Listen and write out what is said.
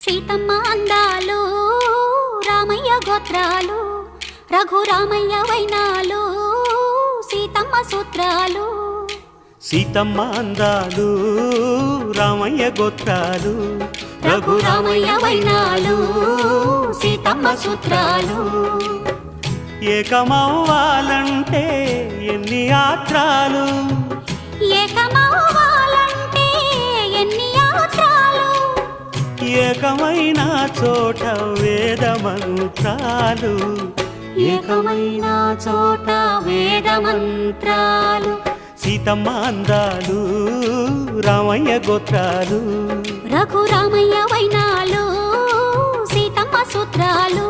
సీతమ్మ అందాలు రామయ్య గోత్రాలు రఘురామయ్య వైనాలు సీతమ్మ సూత్రాలు. సీతమ్మ అందాలు రామయ్య గోత్రాలు రఘురామయ్య వైనాలు సీతమ్మ సూత్రాలు. ఏకమవ్వాలంటే ఎన్ని యాత్రాలు, ఏకమవ్వాలంటే ఎన్ని యాత్రాలు, ఏకమైన చోట వేద మంత్రాలు, ఏకమైన చోట వేద మంత్రాలు. సీతమ్మ అందాలు రామయ్య గోత్రాలు రఘురామయ్య వైనాలు సీతమ్మ సూత్రాలు.